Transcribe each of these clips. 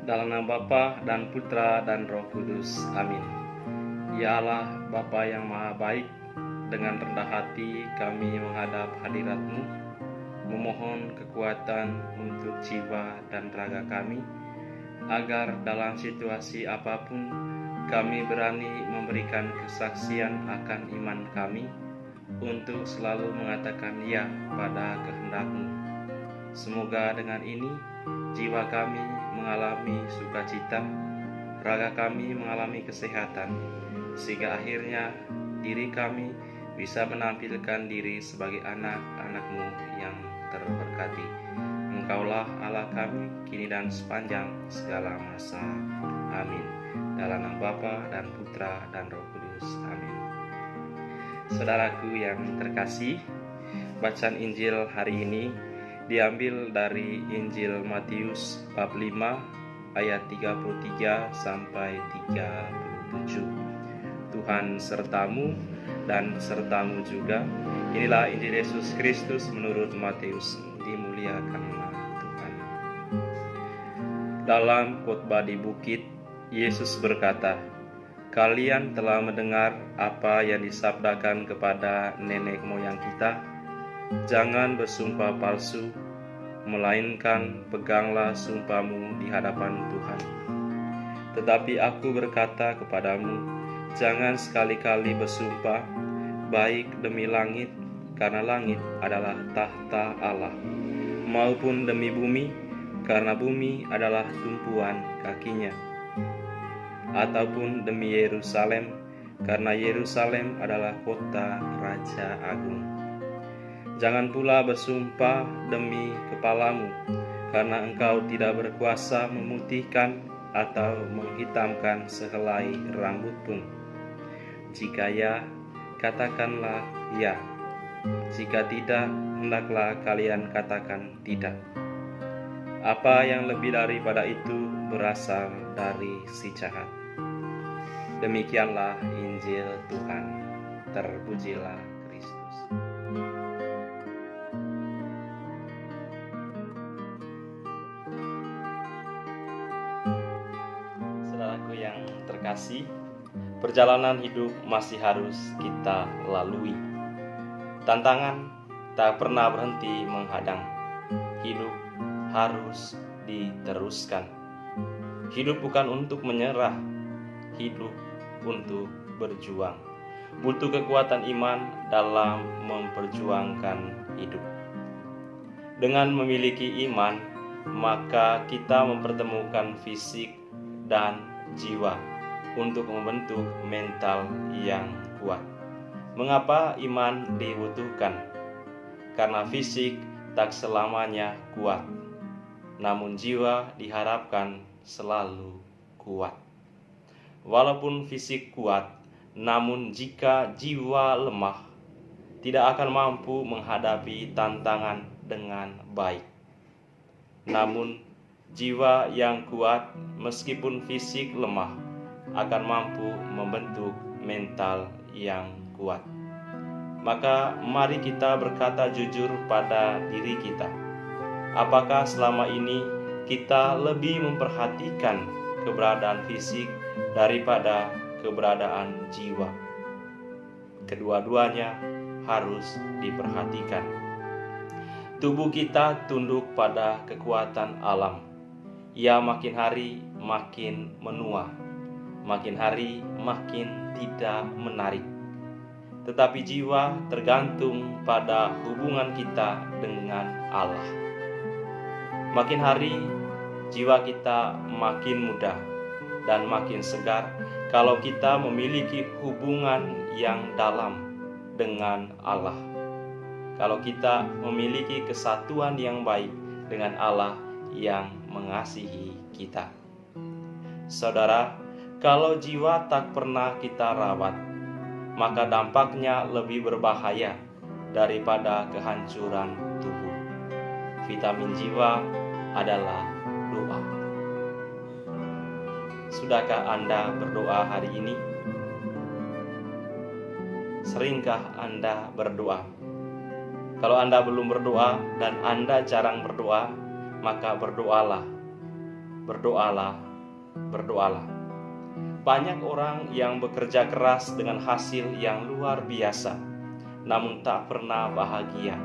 Dalam nama Bapa dan Putra dan Roh Kudus. Amin. Ya Allah, Bapa yang Maha Baik, dengan rendah hati kami menghadap hadirat-Mu, memohon kekuatan untuk jiwa dan raga kami, agar dalam situasi apapun kami berani memberikan kesaksian akan iman kami, untuk selalu mengatakan ya pada kehendak-Mu. Semoga dengan ini jiwa kami mengalami sukacita, raga kami mengalami kesehatan, sehingga akhirnya diri kami bisa menampilkan diri sebagai anak-anak-Mu yang terberkati. Engkaulah Allah kami, kini dan sepanjang segala masa. Amin. Dalam nama Bapa dan Putra dan Roh Kudus. Amin. Saudaraku yang terkasih, bacaan Injil hari ini diambil dari Injil Matius bab 5 ayat 33 sampai 37. Tuhan sertamu dan sertamu juga. Inilah Injil Yesus Kristus menurut Matius. Dimuliakanlah Tuhan. Dalam khotbah di bukit, Yesus berkata, "Kalian telah mendengar apa yang disabdakan kepada nenek moyang kita. Jangan bersumpah palsu, melainkan peganglah sumpahmu di hadapan Tuhan. Tetapi aku berkata kepadamu, jangan sekali-kali bersumpah, baik demi langit, karena langit adalah tahta Allah, maupun demi bumi, karena bumi adalah tumpuan kakinya, ataupun demi Yerusalem, karena Yerusalem adalah kota Raja Agung. Jangan pula bersumpah demi kepalamu, karena engkau tidak berkuasa memutihkan atau menghitamkan sehelai rambut pun. Jika ya, katakanlah ya. Jika tidak, hendaklah kalian katakan tidak. Apa yang lebih daripada itu berasal dari si jahat." Demikianlah Injil Tuhan. Terpujilah Kristus. Saudaraku yang terkasih, perjalanan hidup masih harus kita lalui. Tantangan tak pernah berhenti menghadang. Hidup harus diteruskan. Hidup bukan untuk menyerah, hidup untuk berjuang. Butuh kekuatan iman dalam memperjuangkan hidup. Dengan memiliki iman, maka kita mempertemukan fisik dan jiwa untuk membentuk mental yang kuat. Mengapa iman dibutuhkan? Karena fisik tak selamanya kuat, namun jiwa diharapkan selalu kuat. Walaupun fisik kuat, namun jika jiwa lemah, tidak akan mampu menghadapi tantangan dengan baik. Namun jiwa yang kuat, meskipun fisik lemah, akan mampu membentuk mental yang kuat. Maka mari kita berkata jujur pada diri kita. Apakah selama ini kita lebih memperhatikan keberadaan fisik daripada keberadaan jiwa? Kedua-duanya harus diperhatikan. Tubuh kita tunduk pada kekuatan alam. Ia makin hari makin menua, makin hari makin tidak menarik. Tetapi jiwa tergantung pada hubungan kita dengan Allah. Makin hari jiwa kita makin muda dan makin segar kalau kita memiliki hubungan yang dalam dengan Allah. Kalau kita memiliki kesatuan yang baik dengan Allah yang mengasihi kita. Saudara, kalau jiwa tak pernah kita rawat, maka dampaknya lebih berbahaya daripada kehancuran tubuh. Vitamin jiwa adalah doa. Sudahkah Anda berdoa hari ini? Seringkah Anda berdoa? Kalau Anda belum berdoa dan Anda jarang berdoa, maka berdoalah. berdoalah, berdoalah. Banyak orang yang bekerja keras dengan hasil yang luar biasa, namun tak pernah bahagia,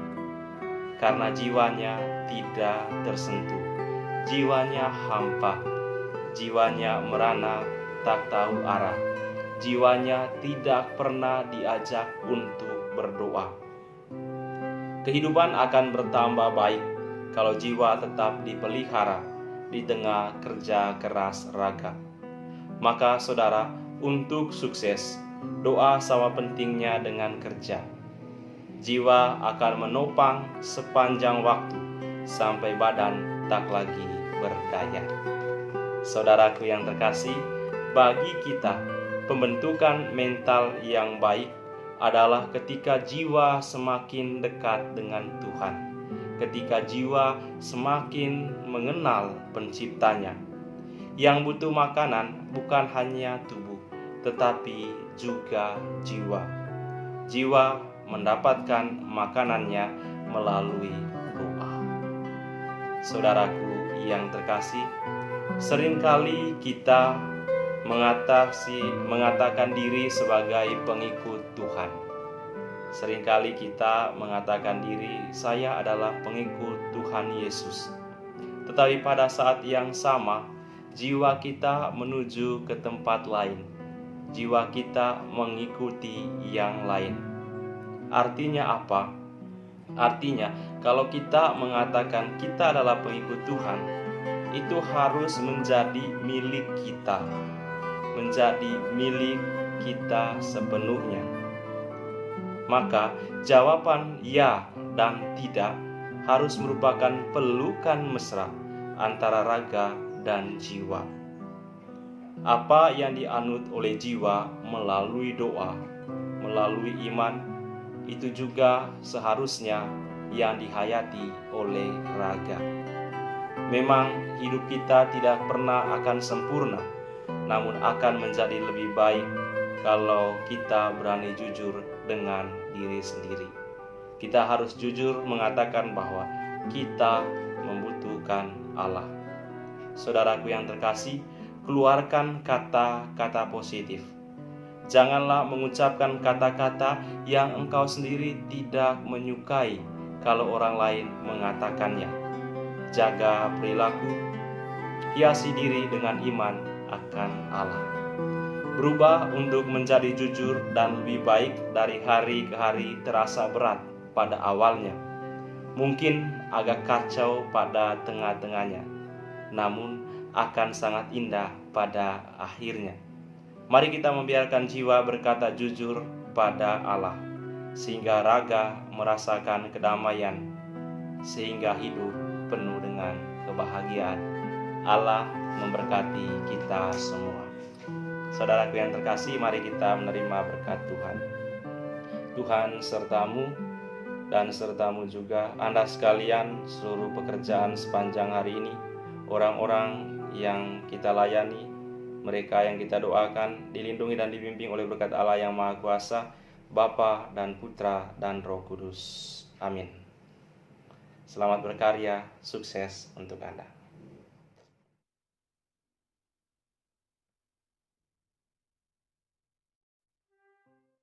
karena jiwanya tidak tersentuh, jiwanya hampa, jiwanya merana tak tahu arah, jiwanya tidak pernah diajak untuk berdoa. Kehidupan akan bertambah baik kalau jiwa tetap dipelihara di tengah kerja keras raga. Maka saudara, untuk sukses, doa sama pentingnya dengan kerja. Jiwa akan menopang sepanjang waktu sampai badan tak lagi berdaya. Saudaraku yang terkasih, bagi kita pembentukan mental yang baik adalah ketika jiwa semakin dekat dengan Tuhan, ketika jiwa semakin mengenal penciptanya. Yang butuh makanan bukan hanya tubuh, tetapi juga jiwa. Jiwa mendapatkan makanannya melalui doa. Saudaraku yang terkasih, seringkali kita mengatakan diri sebagai pengikut Tuhan. Seringkali kita mengatakan diri, saya adalah pengikut Tuhan Yesus. Tetapi pada saat yang sama, jiwa kita menuju ke tempat lain. Jiwa kita mengikuti yang lain. Artinya apa? Artinya, kalau kita mengatakan kita adalah pengikut Tuhan, itu harus menjadi milik kita. Menjadi milik kita sepenuhnya. Maka jawaban ya dan tidak harus merupakan pelukan mesra antara raga dan jiwa. Apa yang dianut oleh jiwa melalui doa, melalui iman, itu juga seharusnya yang dihayati oleh raga. Memang hidup kita tidak pernah akan sempurna, namun akan menjadi lebih baik kalau kita berani jujur dengan diri sendiri. Kita harus jujur mengatakan bahwa kita membutuhkan Allah. Saudaraku yang terkasih, keluarkan kata-kata positif. Janganlah mengucapkan kata-kata yang engkau sendiri tidak menyukai kalau orang lain mengatakannya. Jaga perilaku, hiasi diri dengan iman akan Allah. Berubah untuk menjadi jujur dan lebih baik dari hari ke hari terasa berat pada awalnya. Mungkin agak kacau pada tengah-tengahnya, namun akan sangat indah pada akhirnya. Mari kita membiarkan jiwa berkata jujur pada Allah, sehingga raga merasakan kedamaian, sehingga hidup penuh dengan kebahagiaan. Allah memberkati kita semua. Saudaraku yang terkasih, mari kita menerima berkat Tuhan. Tuhan sertamu dan sertamu juga Anda sekalian, seluruh pekerjaan sepanjang hari ini, orang-orang yang kita layani, mereka yang kita doakan, dilindungi dan dibimbing oleh berkat Allah yang Maha Kuasa, Bapa dan Putra dan Roh Kudus. Amin. Selamat berkarya, sukses untuk Anda.